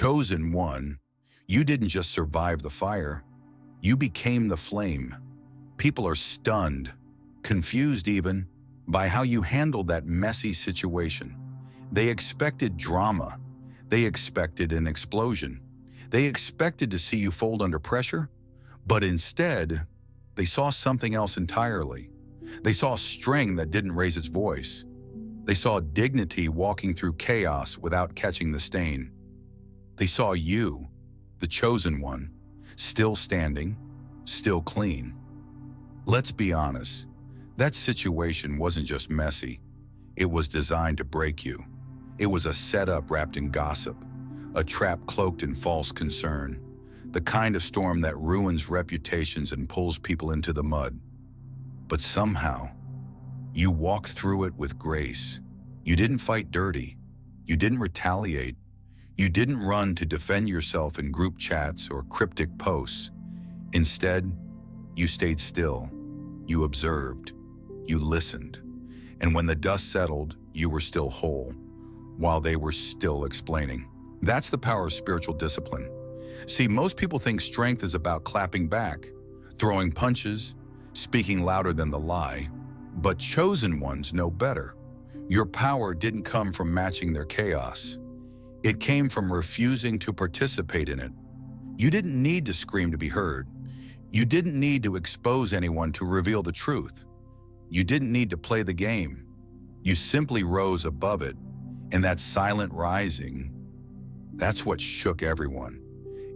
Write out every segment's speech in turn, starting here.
chosen one, you didn't just survive the fire, you became the flame. People are stunned, confused even, by how you handled that messy situation. They expected drama. They expected an explosion. They expected to see you fold under pressure, but instead, they saw something else entirely. They saw strength that didn't raise its voice. They saw dignity walking through chaos without catching the stain. They saw you, the chosen one, still standing, still clean. Let's be honest, that situation wasn't just messy. It was designed to break you. It was a setup wrapped in gossip, a trap cloaked in false concern, the kind of storm that ruins reputations and pulls people into the mud. But somehow, you walked through it with grace. You didn't fight dirty. You didn't retaliate. You didn't run to defend yourself in group chats or cryptic posts. Instead, you stayed still. You observed. You listened. And when the dust settled, you were still whole, while they were still explaining. That's the power of spiritual discipline. See, most people think strength is about clapping back, throwing punches, speaking louder than the lie. But chosen ones know better. Your power didn't come from matching their chaos. It came from refusing to participate in it. You didn't need to scream to be heard. You didn't need to expose anyone to reveal the truth. You didn't need to play the game. You simply rose above it, and that silent rising, that's what shook everyone.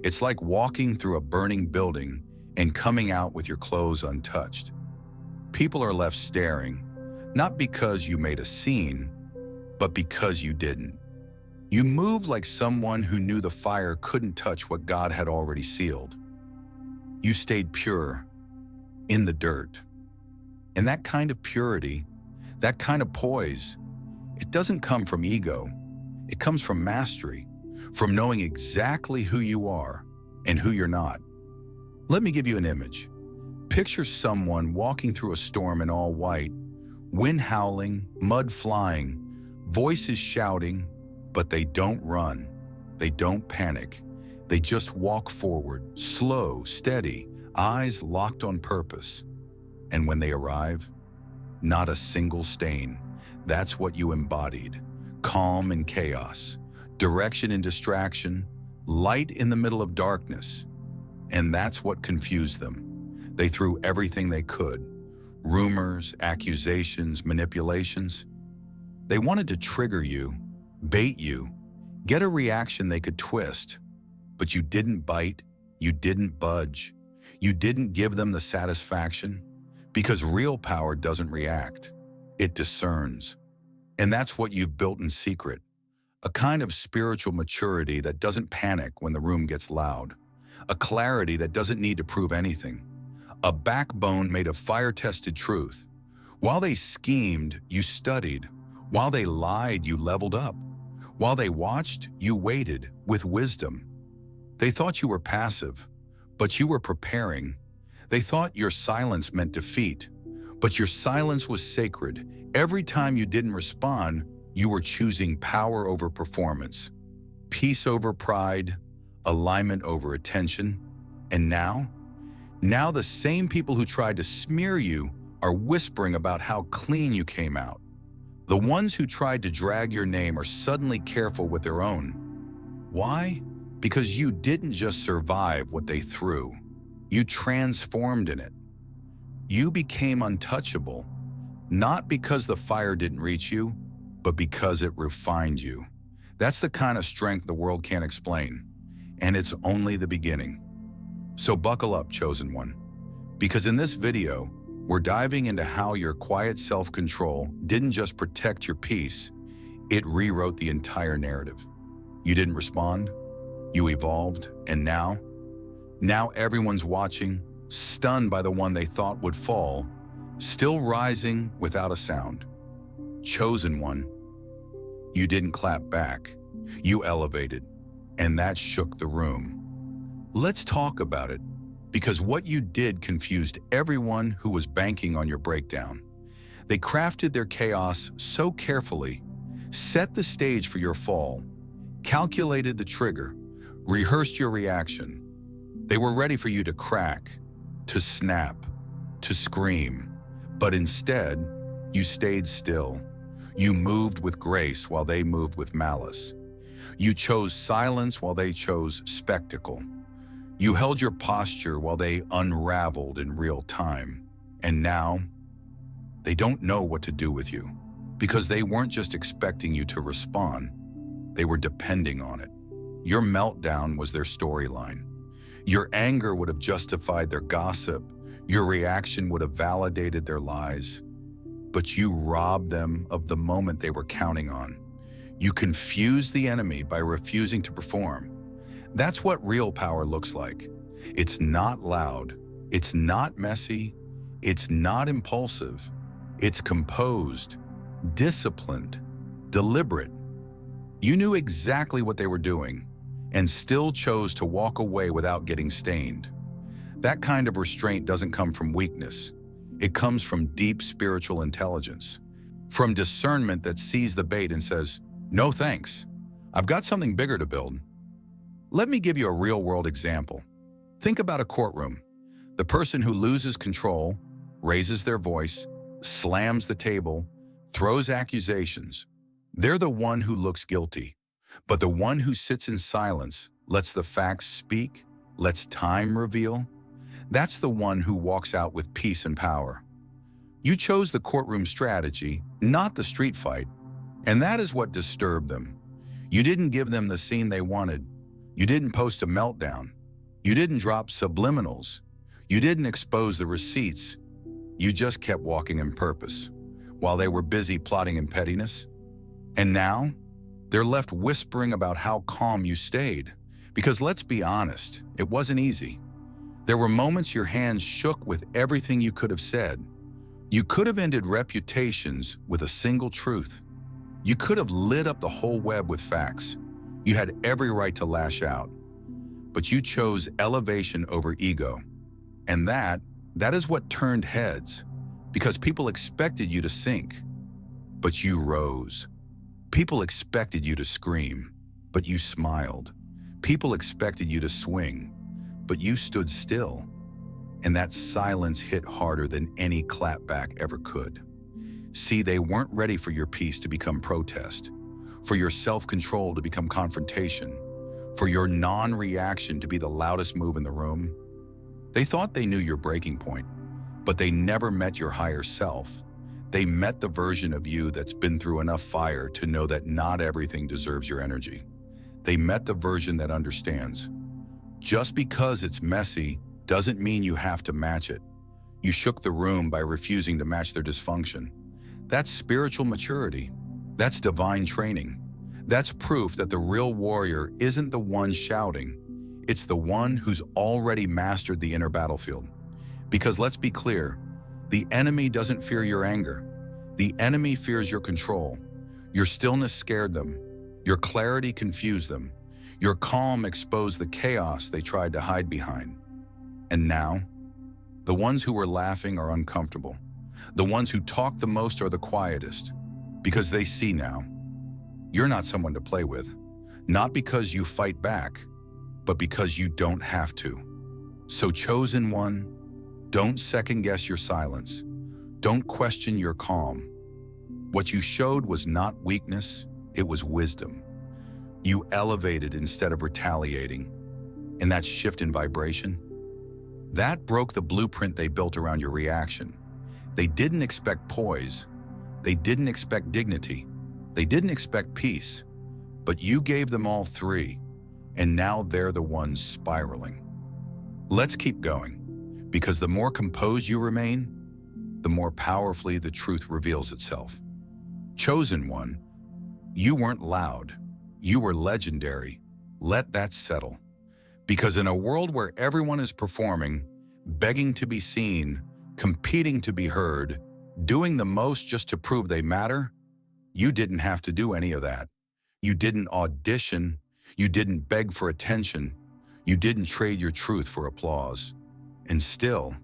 It's like walking through a burning building and coming out with your clothes untouched. People are left staring, not because you made a scene, but because you didn't. You moved like someone who knew the fire couldn't touch what God had already sealed. You stayed pure, in the dirt. And that kind of purity, that kind of poise, it doesn't come from ego. It comes from mastery, from knowing exactly who you are and who you're not. Let me give you an image. Picture someone walking through a storm in all white, wind howling, mud flying, voices shouting, but they don't run. They don't panic. They just walk forward, slow, steady, eyes locked on purpose. And when they arrive, not a single stain. That's what you embodied. Calm in chaos, direction in distraction, light in the middle of darkness. And that's what confused them. They threw everything they could. Rumors, accusations, manipulations. They wanted to trigger you, bait you, get a reaction they could twist. But you didn't bite, you didn't budge. You didn't give them the satisfaction, because real power doesn't react. It discerns. And that's what you've built in secret. A kind of spiritual maturity that doesn't panic when the room gets loud. A clarity that doesn't need to prove anything. A backbone made of fire-tested truth. While they schemed, you studied. While they lied, you leveled up. While they watched, you waited with wisdom. They thought you were passive, but you were preparing. They thought your silence meant defeat, but your silence was sacred. Every time you didn't respond, you were choosing power over performance, peace over pride, alignment over attention. And now the same people who tried to smear you are whispering about how clean you came out. The ones who tried to drag your name are suddenly careful with their own. Why? Because you didn't just survive what they threw. You transformed in it. You became untouchable, not because the fire didn't reach you, but because it refined you. That's the kind of strength the world can't explain, and it's only the beginning. So buckle up, chosen one, because in this video, we're diving into how your quiet self-control didn't just protect your peace, it rewrote the entire narrative. You didn't respond, you evolved, and now everyone's watching, stunned by the one they thought would fall, still rising without a sound. Chosen one, you didn't clap back, you elevated, and that shook the room. Let's talk about it, because what you did confused everyone who was banking on your breakdown. They crafted their chaos so carefully, set the stage for your fall, calculated the trigger, rehearsed your reaction. They were ready for you to crack, to snap, to scream. But instead, you stayed still. You moved with grace while they moved with malice. You chose silence while they chose spectacle. You held your posture while they unraveled in real time. And now, they don't know what to do with you, because they weren't just expecting you to respond, they were depending on it. Your meltdown was their storyline. Your anger would have justified their gossip. Your reaction would have validated their lies. But you robbed them of the moment they were counting on. You confused the enemy by refusing to perform. That's what real power looks like. It's not loud. It's not messy. It's not impulsive. It's composed, disciplined, deliberate. You knew exactly what they were doing and still chose to walk away without getting stained. That kind of restraint doesn't come from weakness. It comes from deep spiritual intelligence, from discernment that sees the bait and says, "No thanks. I've got something bigger to build." Let me give you a real-world example. Think about a courtroom. The person who loses control, raises their voice, slams the table, throws accusations. They're the one who looks guilty. But the one who sits in silence, lets the facts speak, lets time reveal, that's the one who walks out with peace and power. You chose the courtroom strategy, not the street fight, and that is what disturbed them. You didn't give them the scene they wanted. You didn't post a meltdown. You didn't drop subliminals. You didn't expose the receipts. You just kept walking in purpose, while they were busy plotting in pettiness. And now, they're left whispering about how calm you stayed. Because let's be honest, it wasn't easy. There were moments your hands shook with everything you could have said. You could have ended reputations with a single truth. You could have lit up the whole web with facts. You had every right to lash out. But you chose elevation over ego. And that is what turned heads. Because people expected you to sink, but you rose. People expected you to scream, but you smiled. People expected you to swing, but you stood still. And that silence hit harder than any clapback ever could. See, they weren't ready for your peace to become protest, for your self-control to become confrontation, for your non-reaction to be the loudest move in the room. They thought they knew your breaking point, but they never met your higher self. They met the version of you that's been through enough fire to know that not everything deserves your energy. They met the version that understands. Just because it's messy doesn't mean you have to match it. You shook the room by refusing to match their dysfunction. That's spiritual maturity. That's divine training. That's proof that the real warrior isn't the one shouting. It's the one who's already mastered the inner battlefield. Because let's be clear, the enemy doesn't fear your anger. The enemy fears your control. Your stillness scared them. Your clarity confused them. Your calm exposed the chaos they tried to hide behind. And now, the ones who were laughing are uncomfortable. The ones who talk the most are the quietest, because they see now. You're not someone to play with, not because you fight back, but because you don't have to. So chosen one, don't second-guess your silence. Don't question your calm. What you showed was not weakness, it was wisdom. You elevated instead of retaliating. And that shift in vibration, that broke the blueprint they built around your reaction. They didn't expect poise. They didn't expect dignity. They didn't expect peace. But you gave them all three, and now they're the ones spiraling. Let's keep going, because the more composed you remain, the more powerfully the truth reveals itself. Chosen one, you weren't loud. You were legendary. Let that settle. Because in a world where everyone is performing, begging to be seen, competing to be heard, doing the most just to prove they matter, you didn't have to do any of that. You didn't audition. You didn't beg for attention. You didn't trade your truth for applause. And still,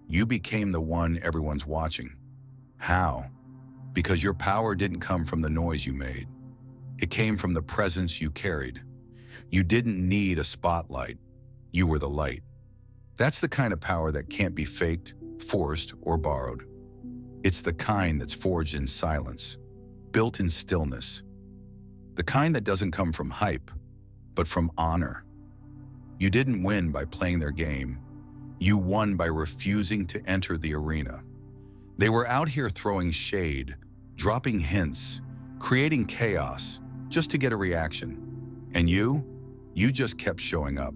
you became the one everyone's watching. How? Because your power didn't come from the noise you made. It came from the presence you carried. You didn't need a spotlight. You were the light. That's the kind of power that can't be faked, forced, or borrowed. It's the kind that's forged in silence, built in stillness. The kind that doesn't come from hype, but from honor. You didn't win by playing their game. You won by refusing to enter the arena. They were out here throwing shade, dropping hints, creating chaos, just to get a reaction. And you just kept showing up.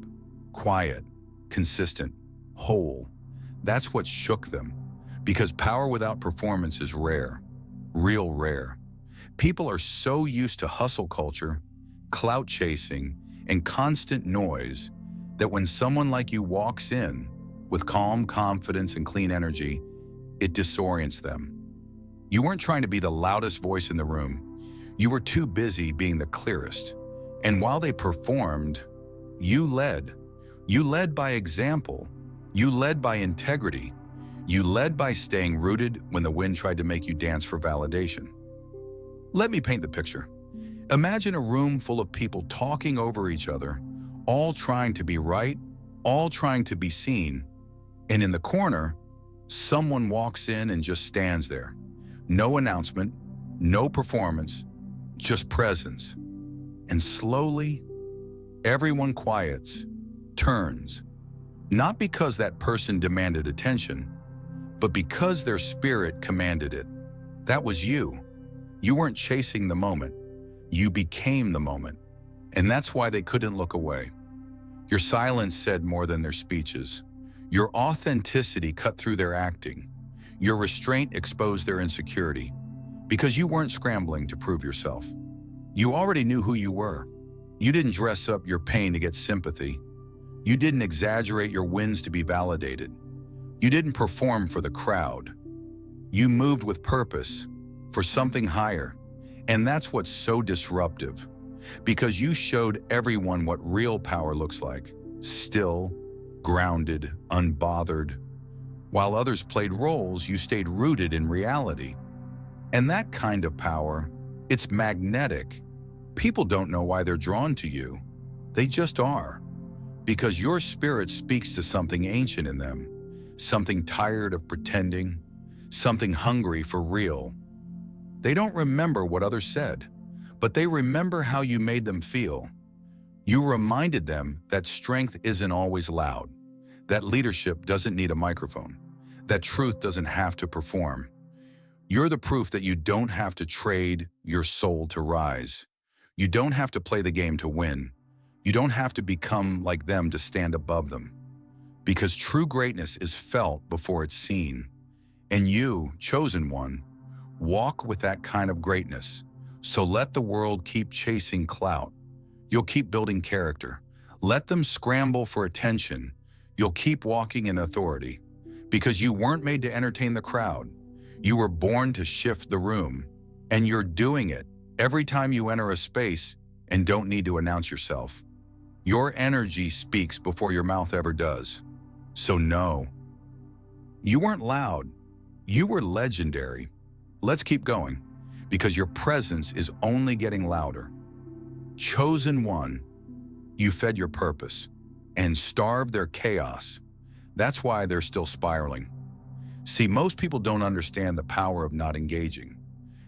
Quiet, consistent, whole. That's what shook them. Because power without performance is rare. Real rare. People are so used to hustle culture, clout chasing, and constant noise that when someone like you walks in with calm confidence and clean energy, it disorients them. You weren't trying to be the loudest voice in the room. You were too busy being the clearest. And while they performed, you led. You led by example. You led by integrity. You led by staying rooted when the wind tried to make you dance for validation. Let me paint the picture. Imagine a room full of people talking over each other, all trying to be right, all trying to be seen. And in the corner, someone walks in and just stands there. No announcement, no performance, just presence. And slowly, everyone quiets, turns. Not because that person demanded attention, but because their spirit commanded it. That was you. You weren't chasing the moment. You became the moment. And that's why they couldn't look away. Your silence said more than their speeches. Your authenticity cut through their acting. Your restraint exposed their insecurity. Because you weren't scrambling to prove yourself. You already knew who you were. You didn't dress up your pain to get sympathy. You didn't exaggerate your wins to be validated. You didn't perform for the crowd. You moved with purpose, for something higher. And that's what's so disruptive. Because you showed everyone what real power looks like. Still, grounded, unbothered. While others played roles, you stayed rooted in reality. And that kind of power, it's magnetic. People don't know why they're drawn to you. They just are. Because your spirit speaks to something ancient in them. Something tired of pretending. Something hungry for real. They don't remember what others said, but they remember how you made them feel. You reminded them that strength isn't always loud, that leadership doesn't need a microphone, that truth doesn't have to perform. You're the proof that you don't have to trade your soul to rise. You don't have to play the game to win. You don't have to become like them to stand above them. Because true greatness is felt before it's seen. And you, chosen one, walk with that kind of greatness. So let the world keep chasing clout. You'll keep building character. Let them scramble for attention. You'll keep walking in authority. Because you weren't made to entertain the crowd. You were born to shift the room. And you're doing it every time you enter a space and don't need to announce yourself. Your energy speaks before your mouth ever does. So no, you weren't loud. You were legendary. Let's keep going, because your presence is only getting louder. Chosen one, you fed your purpose and starved their chaos. That's why they're still spiraling. See, most people don't understand the power of not engaging.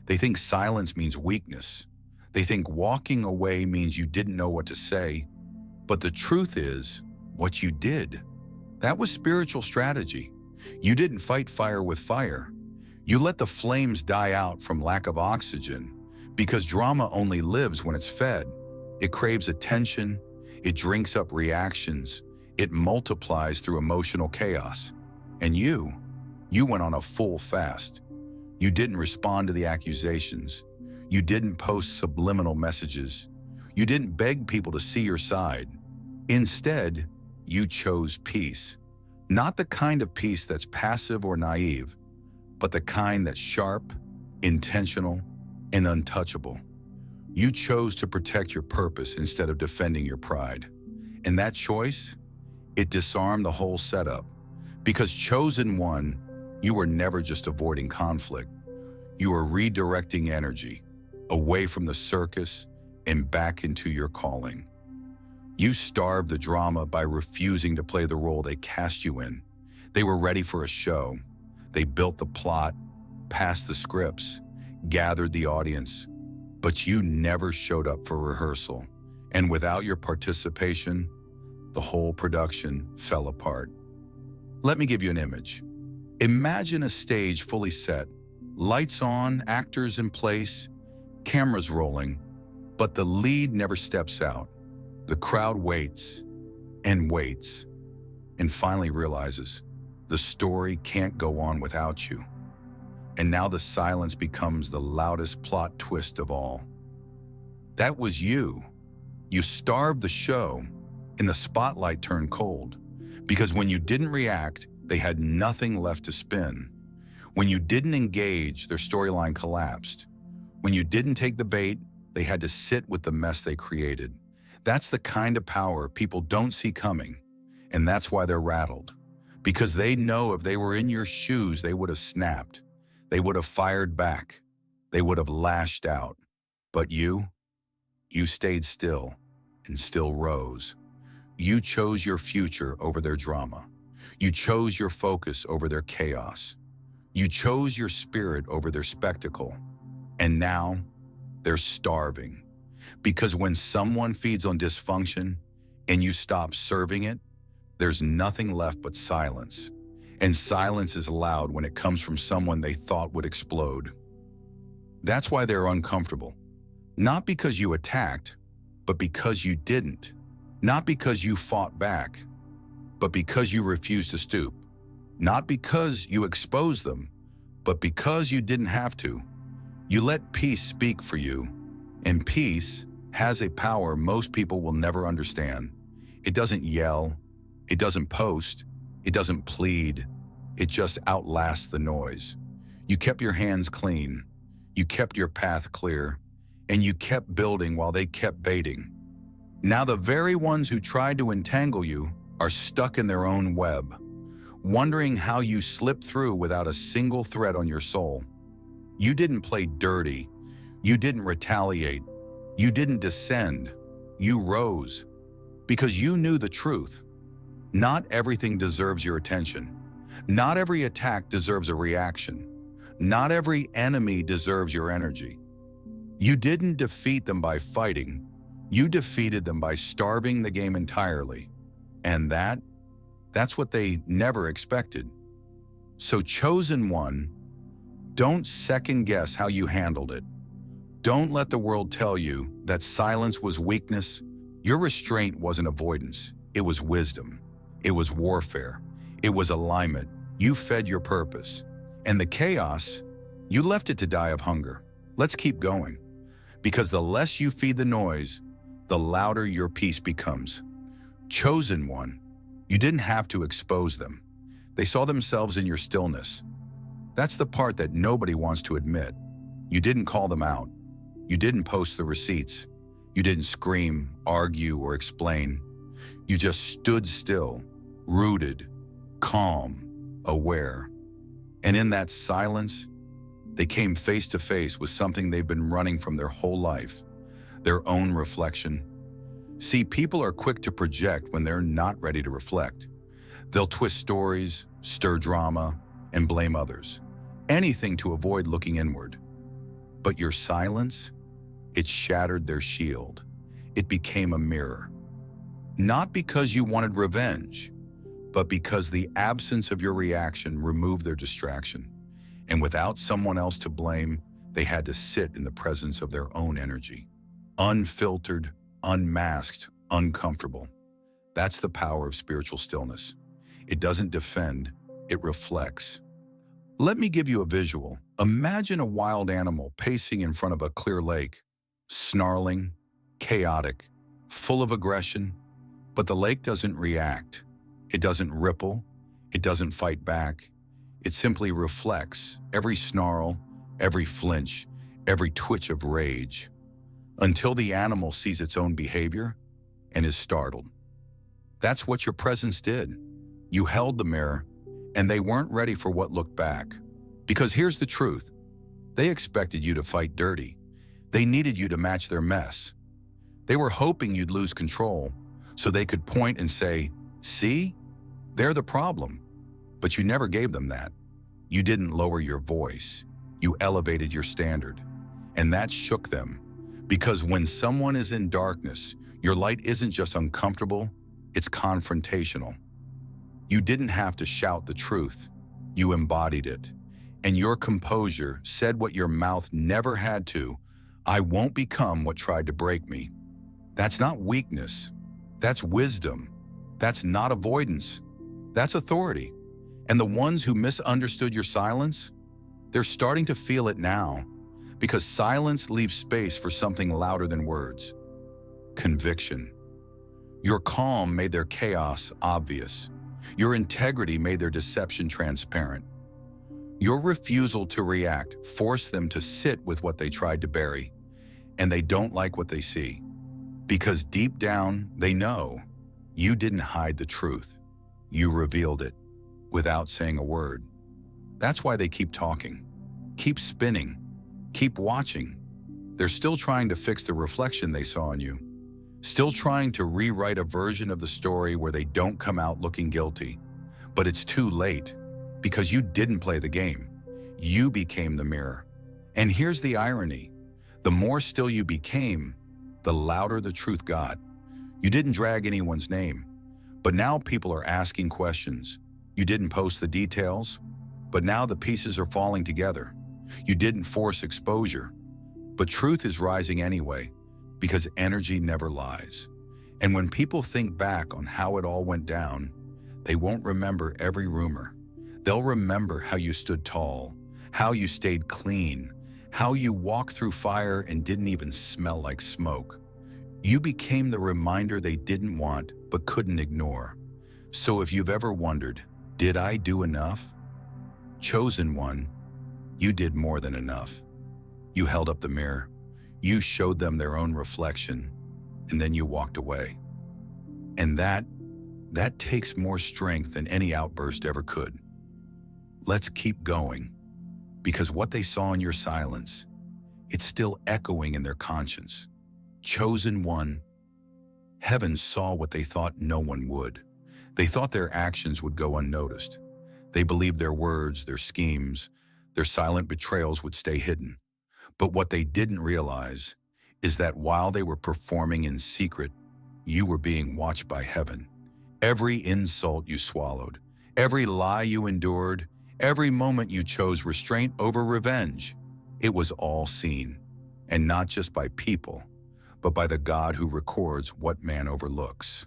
They think silence means weakness. They think walking away means you didn't know what to say. But the truth is, what you did, that was spiritual strategy. You didn't fight fire with fire. You let the flames die out from lack of oxygen, because drama only lives when it's fed. It craves attention, it drinks up reactions, it multiplies through emotional chaos. And you went on a full fast. You didn't respond to the accusations. You didn't post subliminal messages. You didn't beg people to see your side. Instead, you chose peace. Not the kind of peace that's passive or naive, but the kind that's sharp, intentional, and untouchable. You chose to protect your purpose instead of defending your pride. And that choice, it disarmed the whole setup. Because chosen one, you were never just avoiding conflict. You were redirecting energy away from the circus and back into your calling. You starved the drama by refusing to play the role they cast you in. They were ready for a show. They built the plot, passed the scripts, gathered the audience, but you never showed up for rehearsal. And without your participation, the whole production fell apart. Let me give you an image. Imagine a stage fully set, lights on, actors in place, cameras rolling, but the lead never steps out. The crowd waits and waits and finally realizes the story can't go on without you. And now the silence becomes the loudest plot twist of all. That was you. You starved the show, and the spotlight turned cold. Because when you didn't react, they had nothing left to spin. When you didn't engage, their storyline collapsed. When you didn't take the bait, they had to sit with the mess they created. That's the kind of power people don't see coming, and that's why they're rattled. Because they know if they were in your shoes, they would have snapped. They would have fired back. They would have lashed out. But you stayed still and still rose. You chose your future over their drama. You chose your focus over their chaos. You chose your spirit over their spectacle. And now they're starving. Because when someone feeds on dysfunction and you stop serving it, there's nothing left but silence. And silence is loud when it comes from someone they thought would explode. That's why they're uncomfortable. Not because you attacked, but because you didn't. Not because you fought back, but because you refused to stoop. Not because you exposed them, but because you didn't have to. You let peace speak for you, and peace has a power most people will never understand. It doesn't yell, it doesn't post, it doesn't plead, it just outlasts the noise. You kept your hands clean, you kept your path clear, and you kept building while they kept baiting. Now the very ones who tried to entangle you are stuck in their own web, wondering how you slipped through without a single thread on your soul. You didn't play dirty, you didn't retaliate, you didn't descend, you rose. Because you knew the truth. Not everything deserves your attention. Not every attack deserves a reaction. Not every enemy deserves your energy. You didn't defeat them by fighting. You defeated them by starving the game entirely. And that's what they never expected. So chosen one, don't second guess how you handled it. Don't let the world tell you that silence was weakness. Your restraint wasn't avoidance. It was wisdom. It was warfare. It was alignment. You fed your purpose. And the chaos, you left it to die of hunger. Let's keep going. Because the less you feed the noise, the louder your peace becomes. Chosen one, you didn't have to expose them. They saw themselves in your stillness. That's the part that nobody wants to admit. You didn't call them out. You didn't post the receipts. You didn't scream, argue, or explain. You just stood still, rooted, calm, aware. And in that silence, they came face to face with something they've been running from their whole life, their own reflection. See, people are quick to project when they're not ready to reflect. They'll twist stories, stir drama, and blame others. Anything to avoid looking inward. But your silence, it shattered their shield. It became a mirror. Not because you wanted revenge, but because the absence of your reaction removed their distraction. And without someone else to blame, they had to sit in the presence of their own energy. Unfiltered, unmasked, uncomfortable. That's the power of spiritual stillness. It doesn't defend, it reflects. Let me give you a visual. Imagine a wild animal pacing in front of a clear lake, snarling, chaotic, full of aggression, but the lake doesn't react. It doesn't ripple. It doesn't fight back. It simply reflects every snarl, every flinch, every twitch of rage, until the animal sees its own behavior and is startled. That's what your presence did. You held the mirror, and they weren't ready for what looked back. Because here's the truth. They expected you to fight dirty. They needed you to match their mess. They were hoping you'd lose control, so they could point and say, "See, they're the problem." But you never gave them that. You didn't lower your voice. You elevated your standard. And that shook them. Because when someone is in darkness, your light isn't just uncomfortable, it's confrontational. You didn't have to shout the truth. You embodied it. And your composure said what your mouth never had to: "I won't become what tried to break me." That's not weakness. That's wisdom. That's not avoidance. That's authority. And the ones who misunderstood your silence, they're starting to feel it now, because silence leaves space for something louder than words: conviction. Your calm made their chaos obvious. Your integrity made their deception transparent. Your refusal to react forced them to sit with what they tried to bury, and they don't like what they see. Because deep down, they know you didn't hide the truth. You revealed it without saying a word. That's why they keep talking, keep spinning, keep watching. They're still trying to fix the reflection they saw in you, still trying to rewrite a version of the story where they don't come out looking guilty. But it's too late, because you didn't play the game. You became the mirror. And here's the irony: the more still you became, the louder the truth got. You didn't drag anyone's name, but now people are asking questions. You didn't post the details, but now the pieces are falling together. You didn't force exposure, but truth is rising anyway, because energy never lies. And when people think back on how it all went down, they won't remember every rumor. They'll remember how you stood tall, how you stayed clean, how you walked through fire and didn't even smell like smoke. You became the reminder they didn't want but couldn't ignore. So if you've ever wondered, did I do enough? Chosen one, you did more than enough. You held up the mirror, you showed them their own reflection, and then you walked away. And that takes more strength than any outburst ever could. Let's keep going, because what they saw in your silence, it's still echoing in their conscience. Chosen one, heaven saw what they thought no one would. They thought their actions would go unnoticed. They believed their words, their schemes, their silent betrayals would stay hidden. But what they didn't realize is that while they were performing in secret, you were being watched by heaven. Every insult you swallowed, every lie you endured, every moment you chose restraint over revenge, it was all seen. And not just by people, but by the God who records what man overlooks.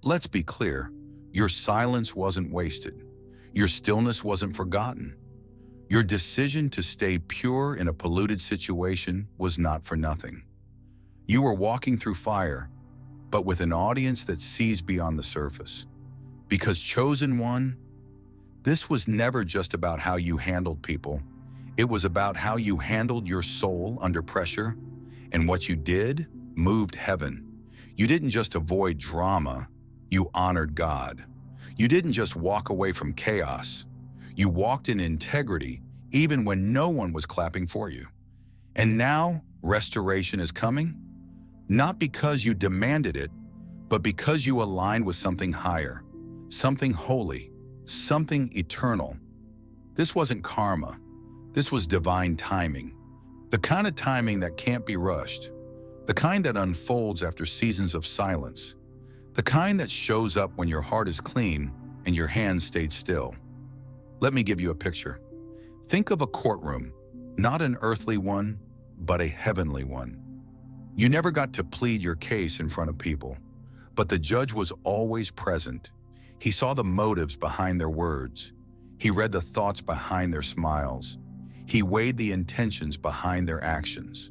Let's be clear, your silence wasn't wasted. Your stillness wasn't forgotten. Your decision to stay pure in a polluted situation was not for nothing. You were walking through fire, but with an audience that sees beyond the surface. Because chosen one, this was never just about how you handled people. It was about how you handled your soul under pressure, and what you did moved heaven. You didn't just avoid drama, you honored God. You didn't just walk away from chaos. You walked in integrity even when no one was clapping for you. And now restoration is coming, not because you demanded it, but because you aligned with something higher, something holy, something eternal. This wasn't karma. This was divine timing. The kind of timing that can't be rushed. The kind that unfolds after seasons of silence. The kind that shows up when your heart is clean and your hands stayed still. Let me give you a picture. Think of a courtroom, not an earthly one, but a heavenly one. You never got to plead your case in front of people, but the judge was always present. He saw the motives behind their words. He read the thoughts behind their smiles. He weighed the intentions behind their actions.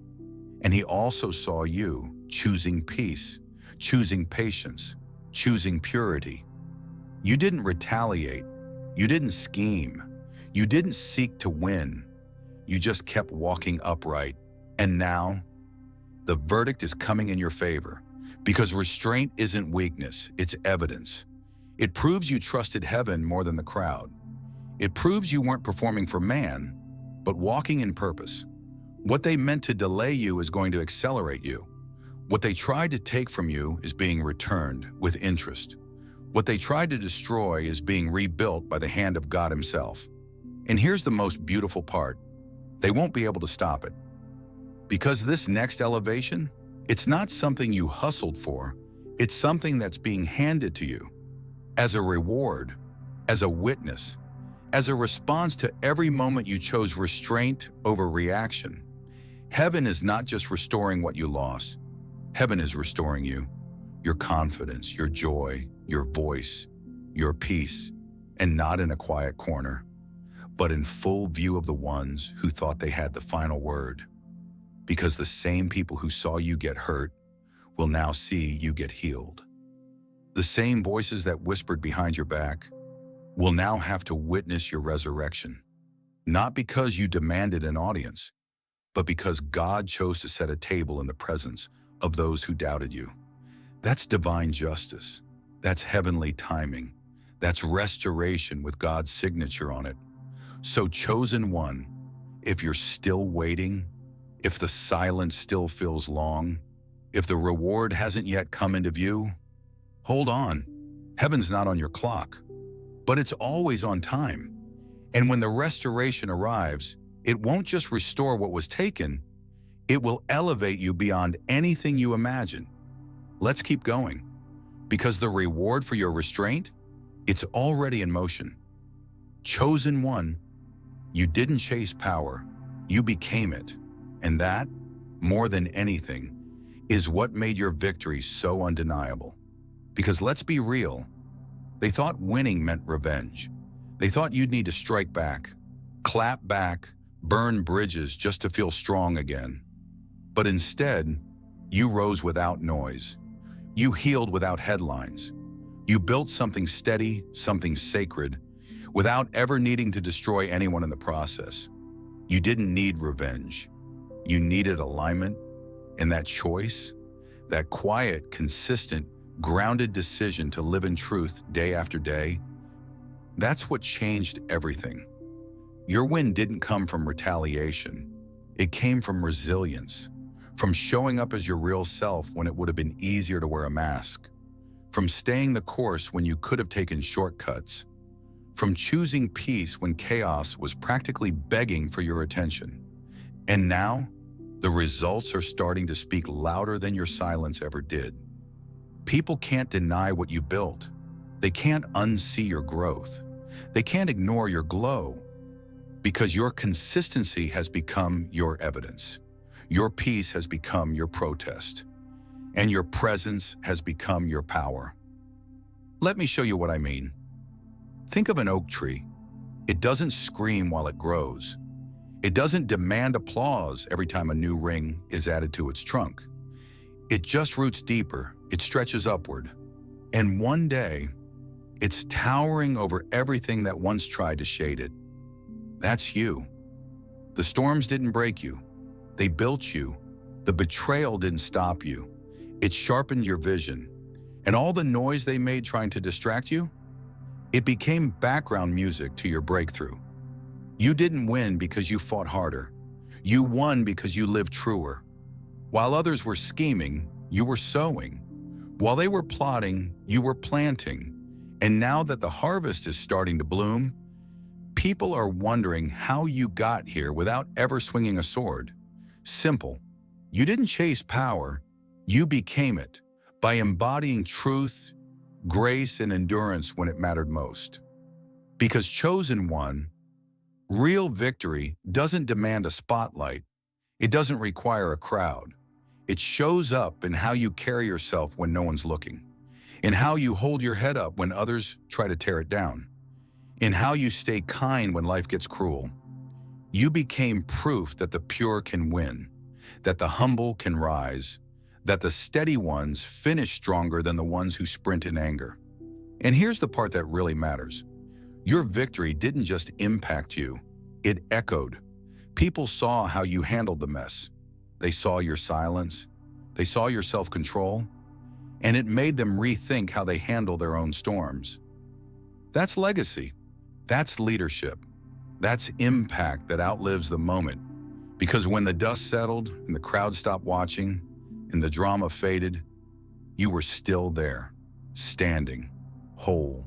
And he also saw you choosing peace, choosing patience, choosing purity. You didn't retaliate. You didn't scheme. You didn't seek to win. You just kept walking upright. And now, the verdict is coming in your favor, because restraint isn't weakness, it's evidence. It proves you trusted heaven more than the crowd. It proves you weren't performing for man, but walking in purpose. What they meant to delay you is going to accelerate you. What they tried to take from you is being returned with interest. What they tried to destroy is being rebuilt by the hand of God Himself. And here's the most beautiful part. They won't be able to stop it. Because this next elevation, it's not something you hustled for. It's something that's being handed to you as a reward, as a witness, as a response to every moment you chose restraint over reaction. Heaven is not just restoring what you lost. Heaven is restoring you, your confidence, your joy, your voice, your peace, and not in a quiet corner, but in full view of the ones who thought they had the final word. Because the same people who saw you get hurt will now see you get healed. The same voices that whispered behind your back will now have to witness your resurrection, not because you demanded an audience, but because God chose to set a table in the presence of those who doubted you. That's divine justice. That's heavenly timing. That's restoration with God's signature on it. So, chosen one, if you're still waiting, if the silence still feels long, if the reward hasn't yet come into view, hold on. Heaven's not on your clock, but it's always on time. And when the restoration arrives, it won't just restore what was taken, it will elevate you beyond anything you imagine. Let's keep going, because the reward for your restraint, it's already in motion. Chosen one, you didn't chase power, you became it. And that, more than anything, is what made your victory so undeniable. Because let's be real, they thought winning meant revenge. They thought you'd need to strike back, clap back, burn bridges just to feel strong again. But instead, you rose without noise. You healed without headlines. You built something steady, something sacred, without ever needing to destroy anyone in the process. You didn't need revenge. You needed alignment, and that choice, that quiet, consistent, grounded decision to live in truth day after day, that's what changed everything. Your win didn't come from retaliation. It came from resilience, from showing up as your real self when it would have been easier to wear a mask, from staying the course when you could have taken shortcuts, from choosing peace when chaos was practically begging for your attention. And now, the results are starting to speak louder than your silence ever did. People can't deny what you built. They can't unsee your growth. They can't ignore your glow, because your consistency has become your evidence. Your peace has become your protest, and your presence has become your power. Let me show you what I mean. Think of an oak tree. It doesn't scream while it grows. It doesn't demand applause every time a new ring is added to its trunk. It just roots deeper, it stretches upward. And one day, it's towering over everything that once tried to shade it. That's you. The storms didn't break you. They built you. The betrayal didn't stop you. It sharpened your vision. And all the noise they made trying to distract you, it became background music to your breakthrough. You didn't win because you fought harder. You won because you lived truer. While others were scheming, you were sowing. While they were plotting, you were planting. And now that the harvest is starting to bloom, people are wondering how you got here without ever swinging a sword. Simple. You didn't chase power, you became it by embodying truth, grace, and endurance when it mattered most. Because chosen one, real victory doesn't demand a spotlight. It doesn't require a crowd. It shows up in how you carry yourself when no one's looking, in how you hold your head up when others try to tear it down, in how you stay kind when life gets cruel. You became proof that the pure can win, that the humble can rise, that the steady ones finish stronger than the ones who sprint in anger. And here's the part that really matters. Your victory didn't just impact you, it echoed. People saw how you handled the mess. They saw your silence. They saw your self-control. And it made them rethink how they handle their own storms. That's legacy. That's leadership. That's impact that outlives the moment. Because when the dust settled and the crowd stopped watching, and the drama faded, you were still there, standing, whole,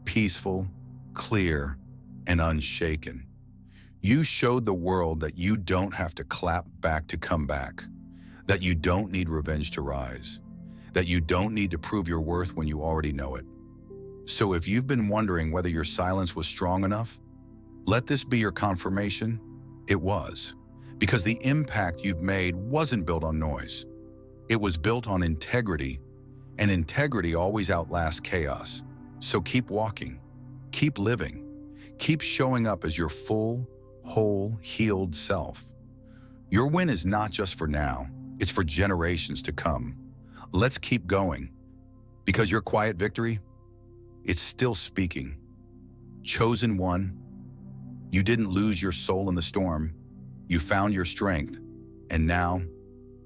peaceful, clear, and unshaken. You showed the world that you don't have to clap back to come back, that you don't need revenge to rise, that you don't need to prove your worth when you already know it. So if you've been wondering whether your silence was strong enough, let this be your confirmation. It was. Because the impact you've made wasn't built on noise. It was built on integrity, and integrity always outlasts chaos. So keep walking, keep living, keep showing up as your full, whole, healed self. Your win is not just for now, it's for generations to come. Let's keep going, because your quiet victory, it's still speaking. Chosen one, you didn't lose your soul in the storm. You found your strength, and now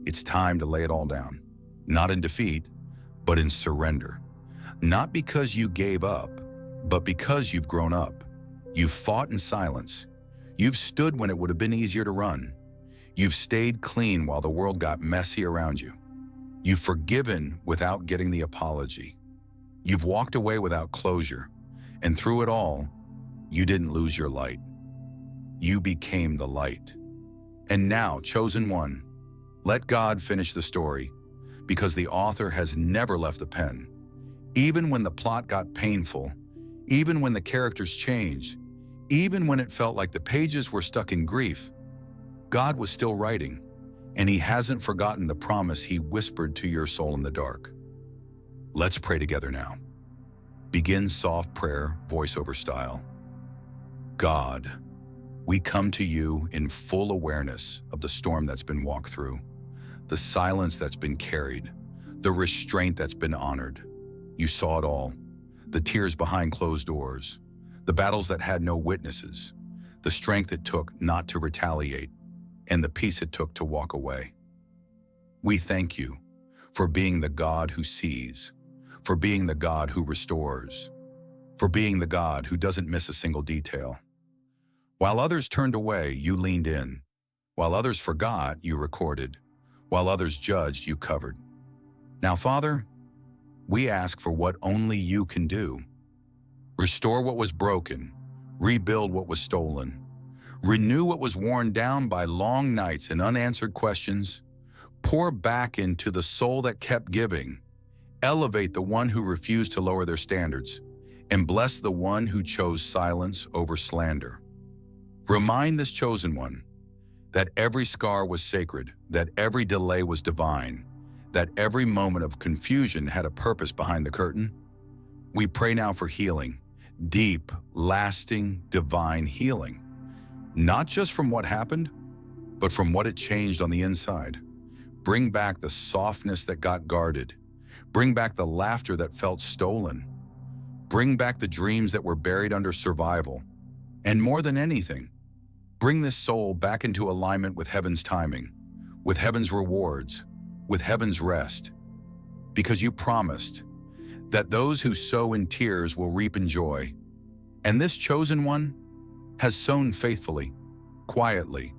it's time to lay it all down. Not in defeat, but in surrender. Not because you gave up, but because you've grown up. You've fought in silence. You've stood when it would have been easier to run. You've stayed clean while the world got messy around you. You've forgiven without getting the apology. You've walked away without closure, and through it all, you didn't lose your light. You became the light. And now, chosen one, let God finish the story, because the author has never left the pen. Even when the plot got painful, even when the characters changed, even when it felt like the pages were stuck in grief, God was still writing, and He hasn't forgotten the promise He whispered to your soul in the dark. Let's pray together now. Begin soft prayer, voiceover style. God, we come to you in full awareness of the storm that's been walked through, the silence that's been carried, the restraint that's been honored. You saw it all, the tears behind closed doors, the battles that had no witnesses, the strength it took not to retaliate, and the peace it took to walk away. We thank you for being the God who sees, for being the God who restores, for being the God who doesn't miss a single detail. While others turned away, you leaned in. While others forgot, you recorded. While others judged, you covered. Now, Father, we ask for what only you can do. Restore what was broken, rebuild what was stolen, renew what was worn down by long nights and unanswered questions, pour back into the soul that kept giving, elevate the one who refused to lower their standards, and bless the one who chose silence over slander. Remind this chosen one that every scar was sacred, that every delay was divine, that every moment of confusion had a purpose behind the curtain. We pray now for healing, deep, lasting, divine healing, not just from what happened, but from what it changed on the inside. Bring back the softness that got guarded. Bring back the laughter that felt stolen. Bring back the dreams that were buried under survival. And more than anything, bring this soul back into alignment with heaven's timing, with heaven's rewards, with heaven's rest. Because you promised that those who sow in tears will reap in joy. And this chosen one has sown faithfully, quietly,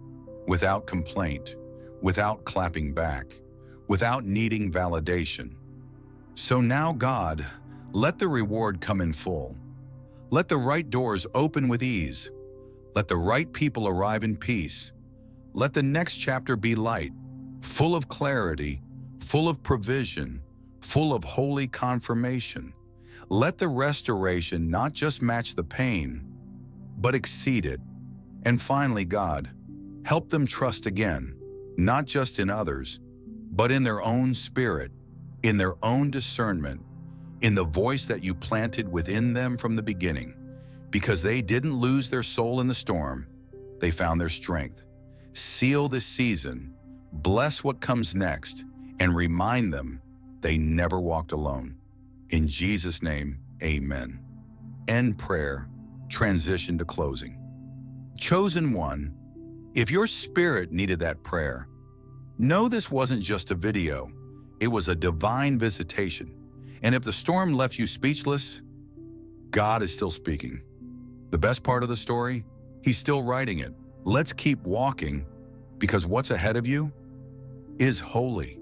without complaint, without clapping back, without needing validation. So now, God, let the reward come in full. Let the right doors open with ease. Let the right people arrive in peace. Let the next chapter be light, full of clarity, full of provision, full of holy confirmation. Let the restoration not just match the pain, but exceed it. And finally, God, help them trust again, not just in others, but in their own spirit, in their own discernment, in the voice that you planted within them from the beginning. Because they didn't lose their soul in the storm, they found their strength. Seal this season, bless what comes next, and remind them they never walked alone. In Jesus' name, amen. End prayer, transition to closing. Chosen one, if your spirit needed that prayer, know this wasn't just a video, it was a divine visitation. And if the storm left you speechless, God is still speaking. The best part of the story, He's still writing it. Let's keep walking, because what's ahead of you is holy.